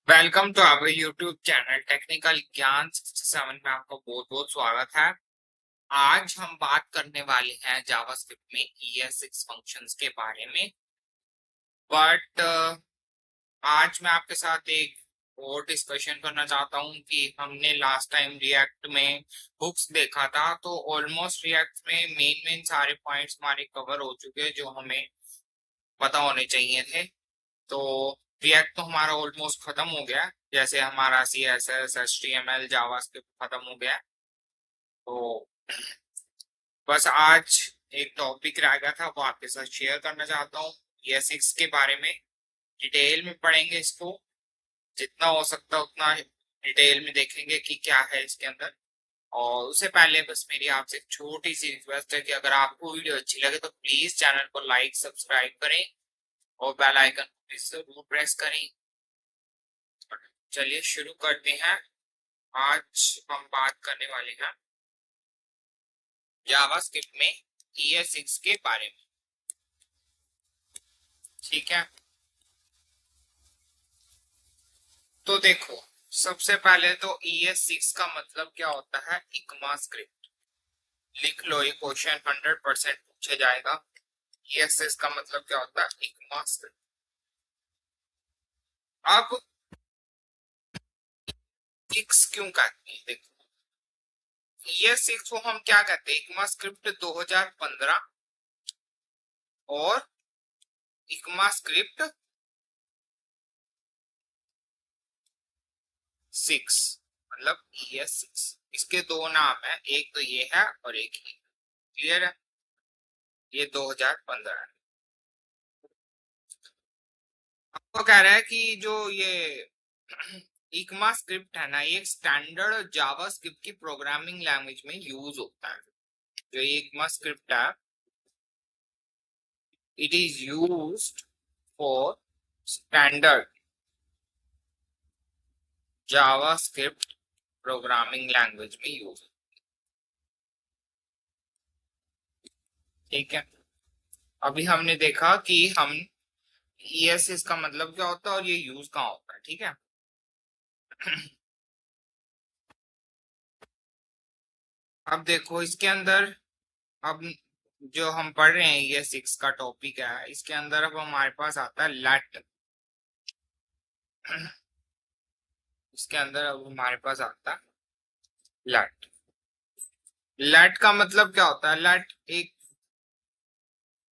Welcome to our YouTube channel technical Gyan 67 में आपका बहुत बहुत स्वागत है। आज हम बात करने वाले हैं जावास्क्रिप्ट में ES6 फंक्शंस के बारे में। बट आज मैं आपके साथ एक और डिस्कशन करना चाहता हूं कि हमने लास्ट टाइम रिएक्ट में हुक्स देखा था, तो ऑलमोस्ट रिएक्ट में मेन मेन सारे पॉइंट्स हमारे कवर हो चुके हैं जो हमें पता होने चाहिए थे। तो रिएक्ट तो हमारा ऑलमोस्ट खत्म हो गया, जैसे हमारा CSS HTML जावास्क्रिप्ट खत्म हो गया। तो बस आज एक टॉपिक रह गया था, वो आपके साथ शेयर करना चाहता हूँ। ये सिक्स के बारे में डिटेल में पढ़ेंगे इसको, जितना हो सकता है उतना डिटेल में देखेंगे कि क्या है इसके अंदर। और उससे पहले बस मेरी आपसे एक छोटी सी रिक्वेस्ट है कि अगर आपको वीडियो अच्छी लगे तो प्लीज चैनल को लाइक सब्सक्राइब करें और बेल आइकन को जरूर प्रेस करें। चलिए शुरू करते हैं। आज हम बात करने वाले हैं जावास्क्रिप्ट में ES6 के बारे में। ठीक है, तो देखो, सबसे पहले तो ES6 का मतलब क्या होता है। इक्मास्क्रिप्ट लिख लो, ये क्वेश्चन 100% पूछा जाएगा। ES6 का मतलब क्या होता है, इक्मास्क्रिप्ट। अब सिक्स क्यों कहते हैं, देखो ES6 को हम क्या कहते हैं, इक्मास्क्रिप्ट 2015 और इक्मास्क्रिप्ट 6, मतलब ES6। इसके दो नाम है, एक तो ये है और एक ये। क्लियर है, ये 2015 है। आपको कह रहा है कि जो ये इक्मा स्क्रिप्ट है ना, ये स्टैंडर्ड जावा स्क्रिप्ट की प्रोग्रामिंग लैंग्वेज में यूज होता है। जो ये इक्मा स्क्रिप्ट है, it is used for standard Java script programming language में यूज। ठीक है, अभी हमने देखा कि हम ES का मतलब क्या होता है और ये यूज कहाँ होता है। ठीक है, अब देखो इसके अंदर, अब जो हम पढ़ रहे हैं ES6 का टॉपिक है, इसके अंदर अब हमारे पास आता है लेट। इसके अंदर अब हमारे पास आता है लेट। लेट का मतलब क्या होता है, लेट एक,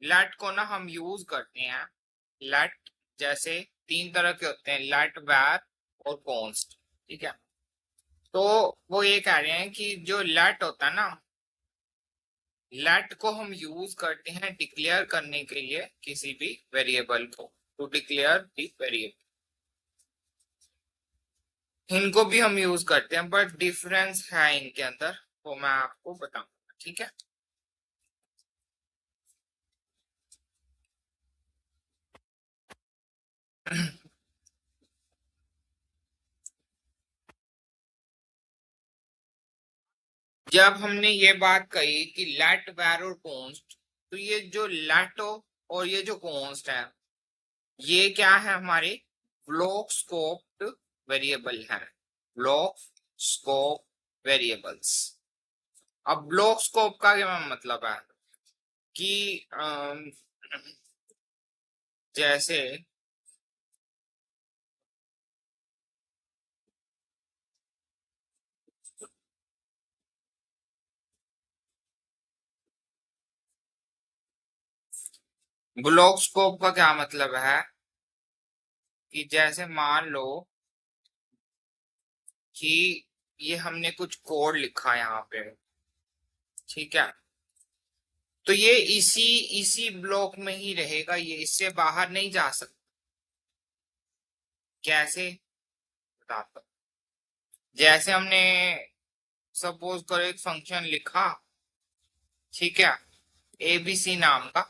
लेट को ना हम यूज करते हैं। लेट जैसे तीन तरह के होते हैं, लेट, वैर और कॉन्स्ट। ठीक है, तो वो ये कह रहे हैं कि जो लेट होता है ना, लेट को हम यूज करते हैं डिक्लेयर करने के लिए किसी भी वेरिएबल को, टू डिक्लेयर दी वेरिएबल। इनको भी हम यूज करते हैं, बट डिफरेंस है इनके अंदर, वो मैं आपको बताऊंगा। ठीक है, जब हमने ये बात कही कि लेट, वैर और कॉन्स्ट, तो ये जो लेट और ये जो कॉन्स्ट है, ये क्या है, हमारे ब्लॉक स्कोप्ड वेरिएबल है। Block scope variables. अब ब्लॉक स्कोप का क्या मतलब है कि जैसे ब्लॉक स्कोप का क्या मतलब है कि जैसे मान लो कि ये हमने कुछ कोड लिखा यहाँ पे। ठीक है, तो ये इसी इसी ब्लॉक में ही रहेगा, ये इससे बाहर नहीं जा सकता। कैसे, बताता हूं। जैसे हमने सपोज करो एक फंक्शन लिखा, ठीक है, ABC नाम का।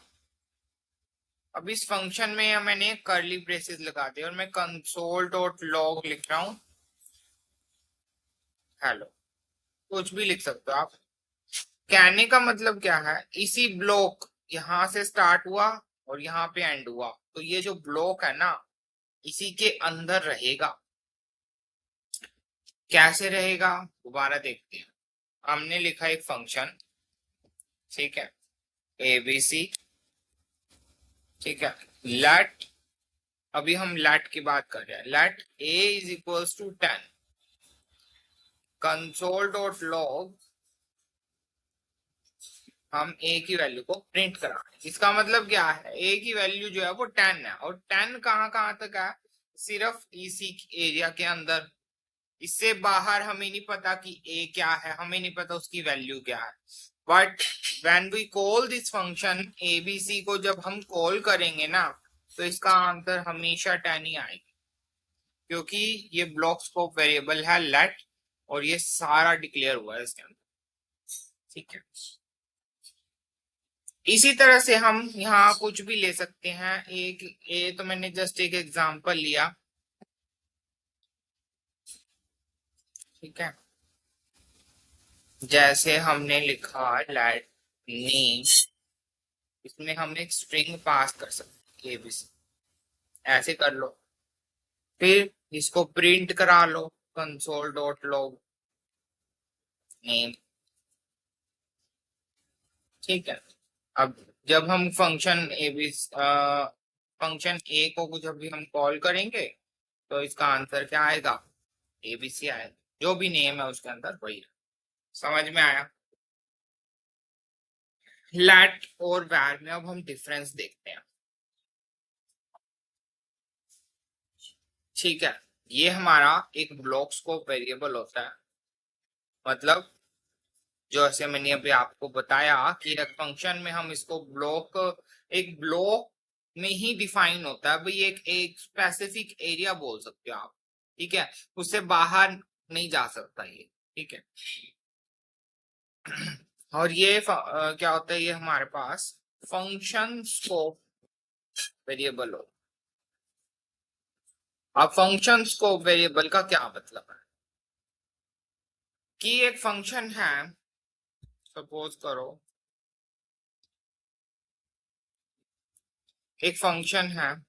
अब इस फंक्शन में मैंने कर्ली ब्रेसेस लगा दिया और मैं कंसोल डॉट लॉग लिख रहा हूँ हेलो। कुछ भी लिख सकते हो आप। कहने का मतलब क्या है, इसी ब्लॉक, यहां से स्टार्ट हुआ और यहाँ पे एंड हुआ, तो ये जो ब्लॉक है ना, इसी के अंदर रहेगा। कैसे रहेगा दोबारा देखते हैं। हमने लिखा एक फंक्शन, ठीक है, एबीसी, ठीक है, लेट, अभी हम लेट की बात कर रहे हैं, let a is equals to 10, console dot log, हम ए की वैल्यू को प्रिंट करा रहे हैं। इसका मतलब क्या है, ए की वैल्यू जो है वो 10 है, और 10 कहाँ कहाँ तक है, सिर्फ इसी एरिया के अंदर, इससे बाहर हमें नहीं पता कि ए क्या है, हमें नहीं पता उसकी वैल्यू क्या है। But when we call this function ABC को, जब हम कॉल करेंगे ना, तो इसका आंसर हमेशा 10 ही आएगी, क्योंकि ये ब्लॉक स्कोप वेरिएबल है लेट, और ये सारा डिक्लेयर हुआ है इसके अंदर, ठीक है। इसी तरह से हम यहाँ कुछ भी ले सकते हैं, एक ए तो मैंने जस्ट एक एग्जांपल लिया, ठीक है, जैसे हमने लिखा लेट नेम, इसमें हम एक स्ट्रिंग पास कर सकते हैं एबीसी, ऐसे कर लो, फिर इसको प्रिंट करा लो, कंसोल डॉट लॉग नेम, ठीक है। अब जब हम फंक्शन ए को जब भी हम कॉल करेंगे, तो इसका आंसर क्या आएगा, एबीसी आएगा, जो भी नेम है उसके अंदर वही। समझ में आया। लेट और वैर में अब हम डिफरेंस देखते हैं, ठीक है। ये हमारा एक ब्लॉक स्कोप वेरिएबल होता है, मतलब जो ऐसे मैंने अभी आपको बताया कि एक फंक्शन में हम इसको ब्लॉक, एक ब्लॉक में ही डिफाइन होता है भाई, एक स्पेसिफिक एरिया बोल सकते हो आप, ठीक है, उससे बाहर नहीं जा सकता ये, ठीक है। और ये क्या होता है, ये हमारे पास फंक्शन स्कोप वेरिएबल हो। अब फंक्शन स्कोप वेरिएबल का क्या मतलब है, कि एक फंक्शन है, सपोज करो एक फंक्शन है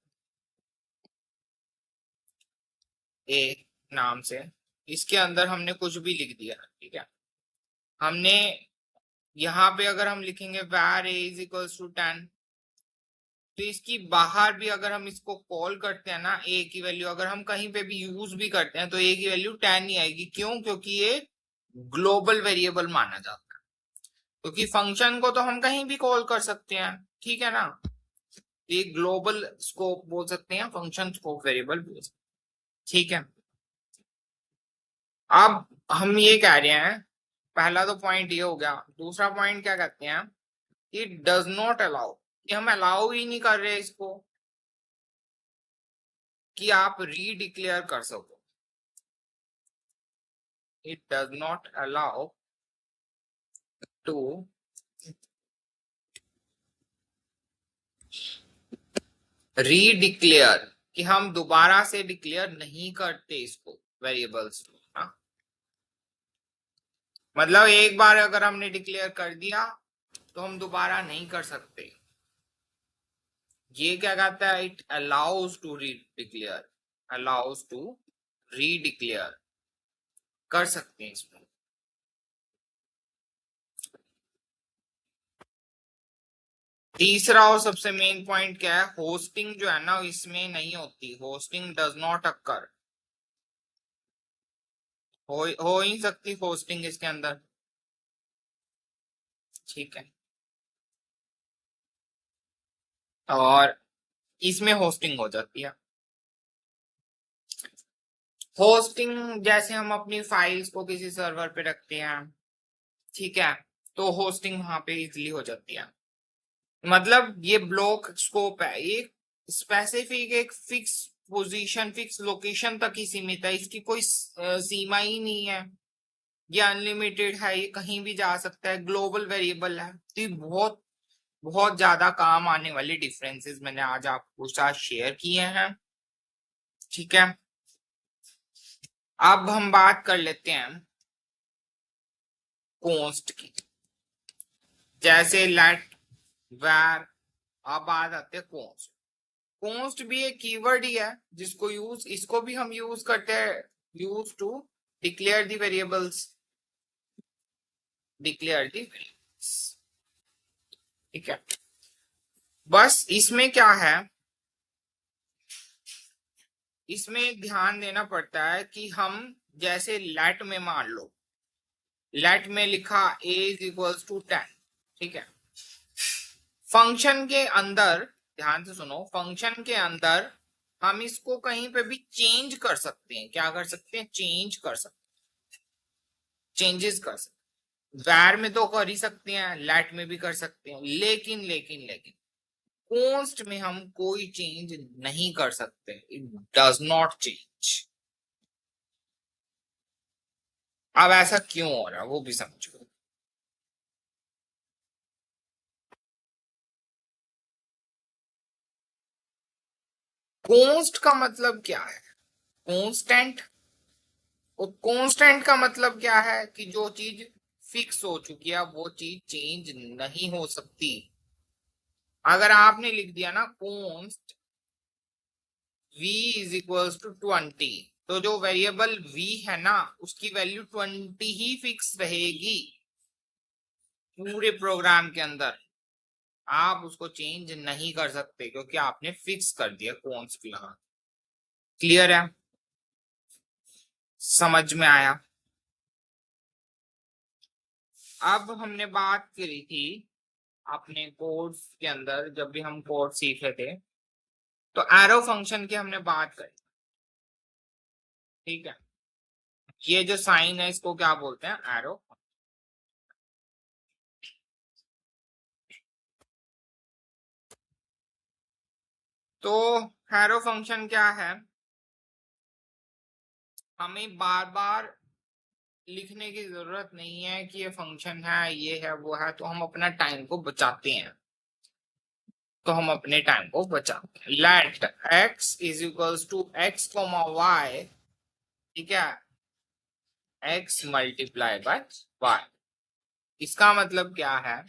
ए नाम से, इसके अंदर हमने कुछ भी लिख दिया, ठीक है, हमने यहाँ पे अगर हम लिखेंगे var a is equals to 10, तो इसकी बाहर भी अगर हम इसको कॉल करते हैं ना, ए की वैल्यू अगर हम कहीं पे भी यूज भी करते हैं, तो ए की वैल्यू 10 ही आएगी, क्यों, क्योंकि ये ग्लोबल वेरिएबल माना जाता है, क्योंकि फंक्शन को तो हम कहीं भी कॉल कर सकते हैं, ठीक है ना, ये ग्लोबल स्कोप बोल सकते हैं, फंक्शन स्कोप वेरिएबल बोल सकते हैं, ठीक है। अब हम ये कह रहे हैं, पहला तो पॉइंट ये हो गया, दूसरा पॉइंट क्या कहते हैं, इट डज नॉट अलाउ, कि हम अलाउ ही नहीं कर रहे इसको कि आप रीडिक्लेयर कर सको, it does not allow to redeclare, कि हम दोबारा से डिक्लेयर नहीं करते इसको वेरिएबल्स को, हाँ? मतलब एक बार अगर हमने डिक्लेयर कर दिया तो हम दोबारा नहीं कर सकते, ये क्या कहता है, it allows to redeclare, allows to redeclare कर सकते हैं इसमें। तीसरा और सबसे मेन पॉइंट क्या है, होस्टिंग जो है ना इसमें नहीं होती, होस्टिंग डज नॉट अकर, हो ही सकती होस्टिंग इसके अंदर, ठीक है, और इसमें होस्टिंग हो जाती है। होस्टिंग जैसे हम अपनी फाइल्स को किसी सर्वर पे रखते हैं, ठीक है, तो होस्टिंग वहां पे इजिली हो जाती है। मतलब ये ब्लॉक स्कोप है, एक स्पेसिफिक एक फिक्स पोजीशन, फिक्स लोकेशन तक ही सीमित है, इसकी कोई सीमा ही नहीं है, ये अनलिमिटेड है, ये कहीं भी जा सकता है, ग्लोबल वेरिएबल है, तो ये बहुत बहुत ज्यादा काम आने वाले डिफरेंसेस मैंने आज आपको साथ शेयर किए हैं, ठीक है। अब हम बात कर लेते हैं कॉन्स्ट की, जैसे लेट, वैर, अब बात आते हैं कॉन्स्ट। कॉन्स्ट भी एक कीवर्ड ही है जिसको यूज, इसको भी हम यूज करते हैं, use to declare the variables, declare the variables. ठीक है, बस इसमें क्या है, इसमें ध्यान देना पड़ता है कि हम जैसे लेट में मान लो, लेट में लिखा a इज इक्वल्स टू 10, ठीक है, फंक्शन के अंदर ध्यान से सुनो, फंक्शन के अंदर हम इसको कहीं पे भी चेंज कर सकते हैं। क्या कर सकते हैं? चेंज कर सकते, चेंजेस कर सकते। वैर में तो कर ही सकते हैं, लेट में भी कर सकते हैं, लेकिन लेकिन लेकिन कॉन्स्ट में हम कोई चेंज नहीं कर सकते, इट डज नॉट चेंज। अब ऐसा क्यों हो रहा है वो भी समझो। कॉन्स्ट का मतलब क्या है? कांस्टेंट। और कांस्टेंट का मतलब क्या है कि जो चीज फिक्स हो चुकी है वो चीज चेंज नहीं हो सकती। अगर आपने लिख दिया ना const v is equals to 20, तो जो वेरिएबल v है ना उसकी वैल्यू 20 ही फिक्स रहेगी पूरे प्रोग्राम के अंदर। आप उसको चेंज नहीं कर सकते क्योंकि आपने फिक्स कर दिया कॉन्स्ट लगा। क्लियर है? समझ में आया? अब हमने बात करी थी अपने कोर्स के अंदर, जब भी हम कोड सीख रहे थे तो एरो फंक्शन की हमने बात करी। ठीक है, ये जो साइन है इसको क्या बोलते हैं? एरो। तो एरो फंक्शन क्या है, हमें बार बार लिखने की जरूरत नहीं है कि ये फंक्शन है, ये है, वो है, तो हम अपना टाइम को बचाते हैं। तो हम अपने टाइम को बचाते हैं। Let x is equals to x comma y, ठीक है, एक्स मल्टीप्लाई बाय वाई। इसका मतलब क्या है?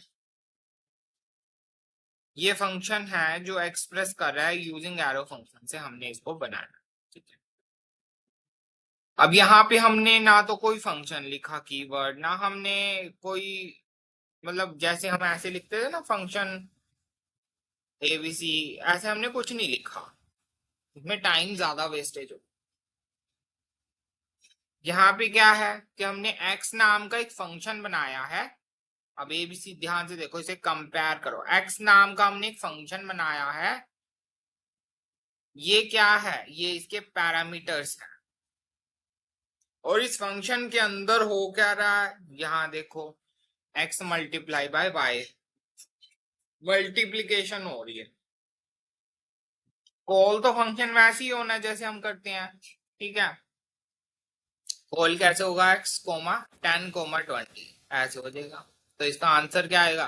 ये फंक्शन है जो एक्सप्रेस कर रहा है यूजिंग एरो फंक्शन से हमने इसको बनाया। ठीक है, अब यहाँ पे हमने ना तो कोई फंक्शन लिखा कीवर्ड, ना हमने कोई, मतलब जैसे हम ऐसे लिखते थे ना फंक्शन एबीसी, ऐसे हमने कुछ नहीं लिखा, इसमें टाइम ज्यादा वेस्टेज हो। यहाँ पे क्या है कि हमने एक्स नाम का एक फंक्शन बनाया है। अब एबीसी ध्यान से देखो, इसे कंपेयर करो। एक्स नाम का हमने एक फंक्शन बनाया है, ये क्या है? ये इसके पैरामीटर्स है। और इस फंक्शन के अंदर हो क्या रहा है, यहाँ देखो, x multiply by y, multiplication हो रही है। कॉल तो फंक्शन वैसे ही होना जैसे हम करते हैं, ठीक है। कॉल कैसे होगा? एक्स कोमा 10 कोमा 20 ऐसे हो जाएगा। तो इसका आंसर क्या आएगा?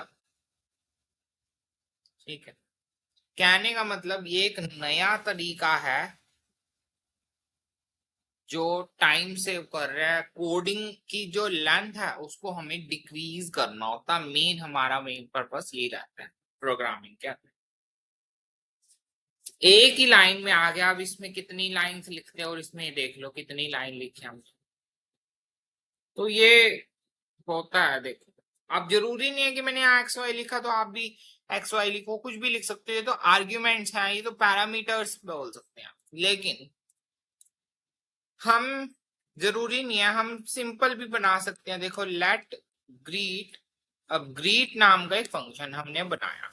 ठीक है, कहने का मतलब ये एक नया तरीका है जो टाइम सेव कर रहा है। कोडिंग की जो लेंथ है उसको हमें डिक्रीज करना होता है। मेन हमारा मेन पर्पस यही रहता है प्रोग्रामिंग क्या। एक ही लाइन में आ गया। अब इसमें कितनी लाइन लिखते हैं और इसमें देख लो कितनी लाइन लिखी हम। तो ये होता है, देखो, अब जरूरी नहीं है कि मैंने यहाँ एक्स वाई लिखा तो आप भी एक्स वाई लिखो, कुछ भी लिख सकते हो। ये तो आर्ग्यूमेंट्स हैं, ये तो पैरामीटर्स बोल सकते हैं। लेकिन हम, जरूरी नहीं है, हम सिंपल भी बना सकते हैं। देखो, लेट ग्रीट, अब ग्रीट नाम का एक फंक्शन हमने बनाया,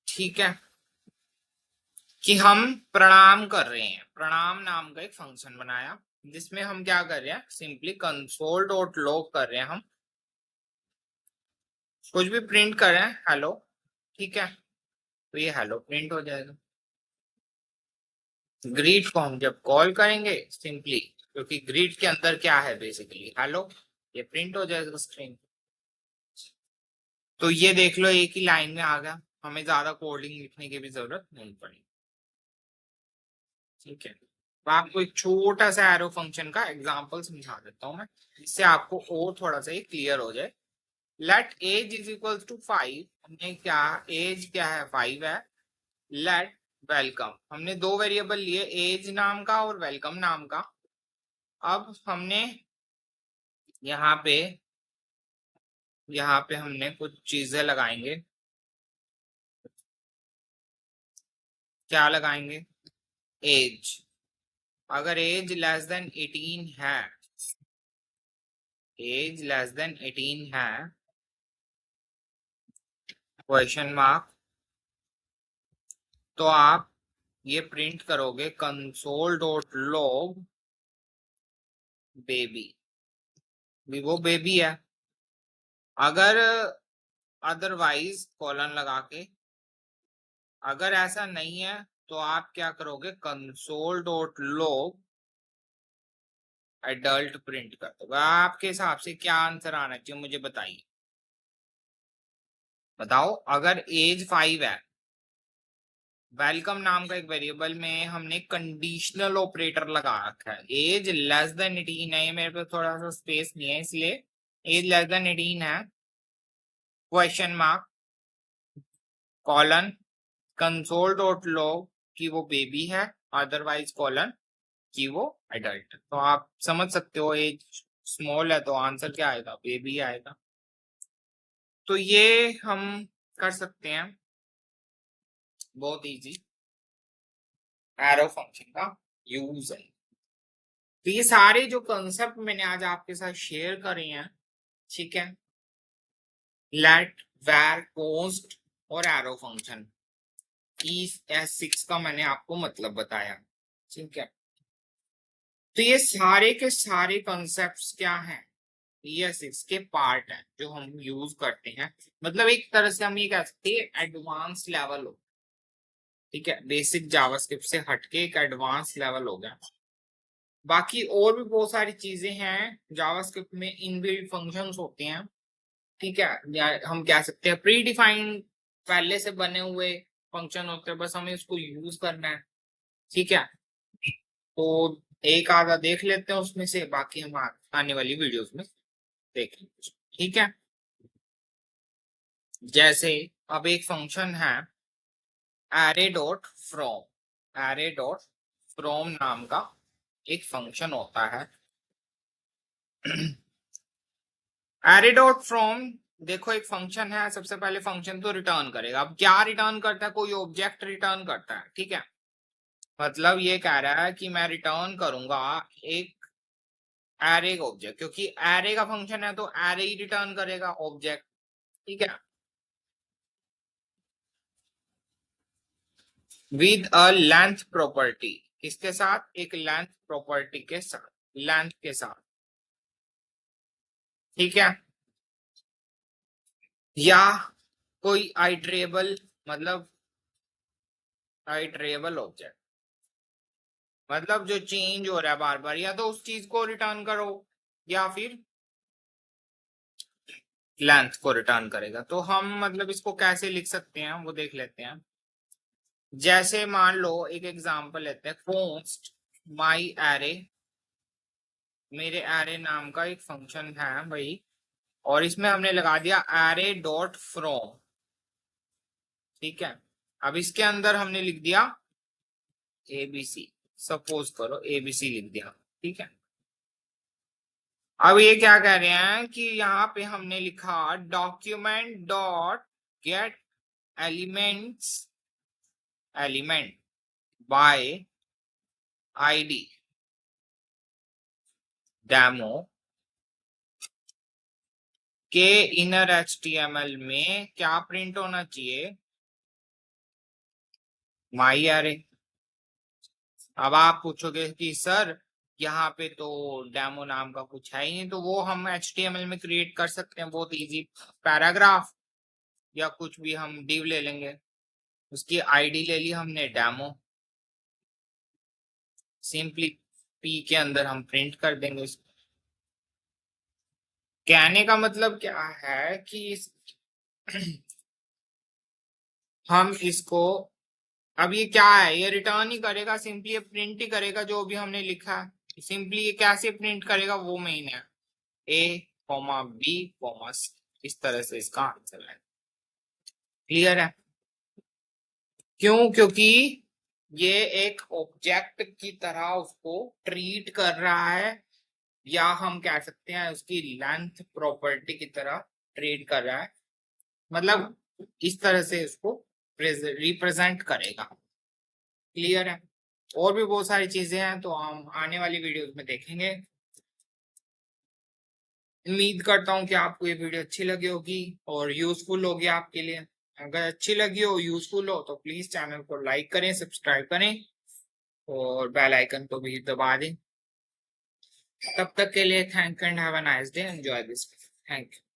ठीक है, कि हम प्रणाम कर रहे हैं। प्रणाम नाम का एक फंक्शन बनाया जिसमें हम क्या कर रहे हैं, सिंपली कंसोल डॉट लॉग कर रहे हैं हम, कुछ भी प्रिंट कर रहे हैं, हेलो, ठीक है। तो ये हेलो प्रिंट हो जाएगा। ग्रीट को हम जब कॉल करेंगे सिंपली, क्योंकि ग्रीट के अंदर क्या है बेसिकली हेलो, ये प्रिंट हो जाएगा स्क्रीन। तो ये देख लो एक ही लाइन में आ गया, हमें ज्यादा कोडिंग लिखने की भी जरूरत नहीं पड़ी। ठीक है, तो आपको एक छोटा सा एरो फंक्शन का एग्जांपल समझा देता हूं मैं, जिससे आपको और थोड़ा सा ये क्लियर हो जाए। Let age is equal to 5, हमने क्या, एज क्या है 5 है। Let welcome. हमने दो वेरिएबल लिए, एज नाम का और वेलकम नाम का। अब हमने यहाँ पे हमने कुछ चीजें लगाएंगे। क्या लगाएंगे? एज। अगर एज लेस देन 18 है, एज लेस देन 18 है, क्वेश्चन मार्क, तो आप ये प्रिंट करोगे कंसोल डॉट लॉग बेबी। वो बेबी है। अगर अदरवाइज कॉलन लगा के, अगर ऐसा नहीं है तो आप क्या करोगे, console dot log adult print कर दोगे। आपके हिसाब से क्या आंसर आना चाहिए मुझे बताइए, बताओ। अगर एज 5 है, वेलकम नाम का एक वेरिएबल में हमने कंडीशनल ऑपरेटर लगा रखा है, एज लेस देन 18 है, ये मेरे पे थोड़ा सा स्पेस नहीं है इसलिए एज लेस देन 18 है, question mark, colon, console dot log कि वो बेबी है, अदरवाइज कॉलन कि वो एडल्ट। तो आप समझ सकते हो एज स्मॉल है तो आंसर क्या आएगा, बेबी आएगा। तो ये हम कर सकते हैं, बहुत इजी एरो फंक्शन का यूज है। तो ये सारे जो कंसेप्ट मैंने आज आपके साथ शेयर करे हैं, ठीक है, लेट, वेर, पोस्ट और एरो फंक्शन, ES6 का मैंने आपको मतलब बताया, ठीक है। तो ये सारे के सारे कंसेप्ट्स क्या हैं, ES6 के पार्ट हैं जो हम यूज करते हैं। मतलब एक तरह से हम ये कह सकते हैं एडवांस लेवल हो, ठीक है, बेसिक जावास्क्रिप्ट से हटके एक एडवांस लेवल हो गया। बाकी और भी बहुत सारी चीजें हैं जावास्क्रिप्ट में, इनबिल्ट फंक्शंस होते हैं, ठीक है, या हम कह सकते हैं प्री डिफाइंड पहले से बने हुए फंक्शन होते हैं, बस हमें उसको यूज करना है, ठीक है। तो एक आधा देख लेते हैं उसमें से, बाकी हम आने वाली वीडियोस में देख लेंगे, ठीक है। जैसे अब एक फंक्शन है array dot from, array dot from नाम का एक फंक्शन होता है। एरे डॉट फ्रॉम, देखो एक फंक्शन है, सबसे पहले फंक्शन तो रिटर्न करेगा। अब क्या रिटर्न करता है, कोई ऑब्जेक्ट रिटर्न करता है, ठीक है। मतलब ये कह रहा है कि मैं रिटर्न करूंगा एक एरे का ऑब्जेक्ट, क्योंकि एरे का फंक्शन है तो एरे ही रिटर्न करेगा ऑब्जेक्ट, ठीक है, विद अ लेंथ प्रॉपर्टी। किसके साथ, एक लेंथ प्रॉपर्टी के साथ, लेंथ के साथ, ठीक है। या कोई आइटरेबल, मतलब आइटरेबल ऑब्जेक्ट, मतलब जो चेंज हो रहा है बार बार, या तो उस चीज को रिटर्न करो या फिर लेंथ को रिटर्न करेगा। तो हम मतलब इसको कैसे लिख सकते हैं वो देख लेते हैं। जैसे मान लो एक एग्जांपल लेते हैं, पोस्ट माई एरे, मेरे एरे नाम का एक फंक्शन है भाई, और इसमें हमने लगा दिया एरे डॉट फ्रॉम, ठीक है। अब इसके अंदर हमने लिख दिया एबीसी, सपोज करो एबीसी लिख दिया, ठीक है। अब ये क्या कह रहे हैं कि यहाँ पे हमने लिखा document dot gate elements, element by ID demo के इनर HTML में क्या प्रिंट होना चाहिए, माई एरे। अब आप पूछोगे कि सर यहाँ पे तो डेमो नाम का कुछ है ही नहीं, तो वो हम HTML में क्रिएट कर सकते हैं बहुत इजी, पैराग्राफ या कुछ भी हम डिव ले लेंगे, उसकी आईडी ले ली हमने डेमो, सिंपली पी के अंदर हम प्रिंट कर देंगे उसको। कहने का मतलब क्या है कि हम इसको, अब ये क्या है, ये रिटर्न ही करेगा, सिंपली ये प्रिंट ही करेगा जो भी हमने लिखा है। सिंपली ये कैसे प्रिंट करेगा वो मेन है, ए कॉमा बी कॉमा सी, इस तरह से इसका आंसर है। क्लियर है? क्यों? क्योंकि ये एक ऑब्जेक्ट की तरह उसको ट्रीट कर रहा है, या हम कह सकते हैं उसकी लेंथ प्रॉपर्टी की तरह ट्रीट कर रहा है, मतलब इस तरह से उसको रिप्रेजेंट करेगा। क्लियर है? और भी बहुत सारी चीजें हैं तो हम आने वाली वीडियोस में देखेंगे। उम्मीद करता हूँ कि आपको ये वीडियो अच्छी लगी होगी और यूजफुल होगी आपके लिए। अगर अच्छी लगी हो, यूजफुल हो, तो प्लीज चैनल को लाइक करें, सब्सक्राइब करें और बेल आइकन को भी दबा दें। तब तक के लिए thank and have a nice day, enjoy this. Thank you.